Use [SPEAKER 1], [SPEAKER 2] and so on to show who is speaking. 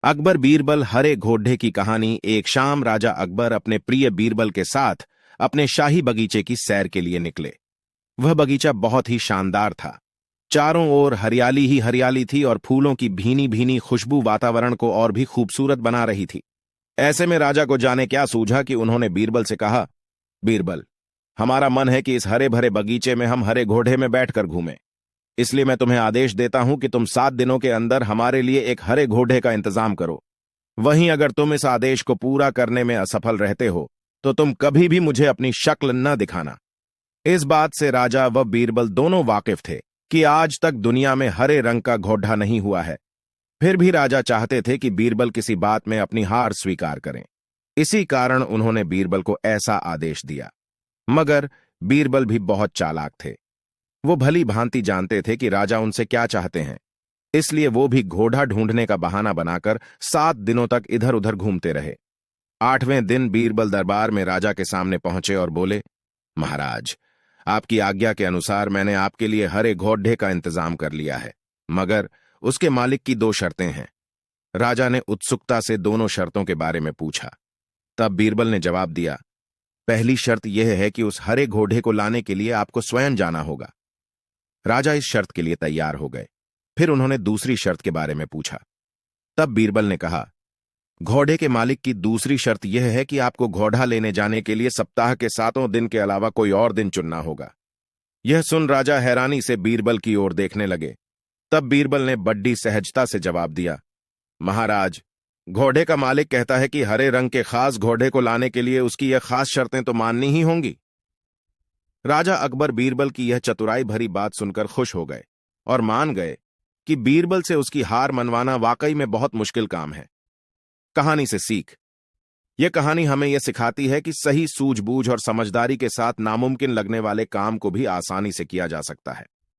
[SPEAKER 1] अकबर बीरबल हरे घोड़े की कहानी। एक शाम राजा अकबर अपने प्रिय बीरबल के साथ अपने शाही बगीचे की सैर के लिए निकले। वह बगीचा बहुत ही शानदार था। चारों ओर हरियाली ही हरियाली थी और फूलों की भीनी भीनी खुशबू वातावरण को और भी खूबसूरत बना रही थी। ऐसे में राजा को जाने क्या सूझा कि उन्होंने बीरबल से कहा, बीरबल, हमारा मन है कि इस हरे भरे बगीचे में हम हरे घोड़े में बैठकर घूमें। इसलिए मैं तुम्हें आदेश देता हूं कि तुम 7 दिनों के अंदर हमारे लिए एक हरे घोड़े का इंतजाम करो। वहीं अगर तुम इस आदेश को पूरा करने में असफल रहते हो तो तुम कभी भी मुझे अपनी शक्ल न दिखाना। इस बात से राजा व बीरबल दोनों वाकिफ थे कि आज तक दुनिया में हरे रंग का घोड़ा नहीं हुआ है। फिर भी राजा चाहते थे कि बीरबल किसी बात में अपनी हार स्वीकार करें। इसी कारण उन्होंने बीरबल को ऐसा आदेश दिया। मगर बीरबल भी बहुत चालाक थे। वो भली भांति जानते थे कि राजा उनसे क्या चाहते हैं। इसलिए वो भी घोड़ा ढूंढने का बहाना बनाकर 7 दिनों तक इधर उधर घूमते रहे। 8वें दिन बीरबल दरबार में राजा के सामने पहुंचे और बोले, महाराज, आपकी आज्ञा के अनुसार मैंने आपके लिए हरे घोड़े का इंतजाम कर लिया है, मगर उसके मालिक की 2 शर्तें हैं। राजा ने उत्सुकता से दोनों शर्तों के बारे में पूछा। तब बीरबल ने जवाब दिया, पहली शर्त यह है कि उस हरे घोड़े को लाने के लिए आपको स्वयं जाना होगा। राजा इस शर्त के लिए तैयार हो गए। फिर उन्होंने दूसरी शर्त के बारे में पूछा। तब बीरबल ने कहा, घोड़े के मालिक की दूसरी शर्त यह है कि आपको घोड़ा लेने जाने के लिए सप्ताह के 7 दिन के अलावा कोई और दिन चुनना होगा। यह सुन राजा हैरानी से बीरबल की ओर देखने लगे। तब बीरबल ने बड़ी सहजता से जवाब दिया, महाराज, घोड़े का मालिक कहता है कि हरे रंग के खास घोड़े को लाने के लिए उसकी यह खास शर्तें तो माननी ही होंगी। राजा अकबर बीरबल की यह चतुराई भरी बात सुनकर खुश हो गए और मान गए कि बीरबल से उसकी हार मनवाना वाकई में बहुत मुश्किल काम है। कहानी से सीख। यह कहानी हमें यह सिखाती है कि सही सूझबूझ और समझदारी के साथ नामुमकिन लगने वाले काम को भी आसानी से किया जा सकता है।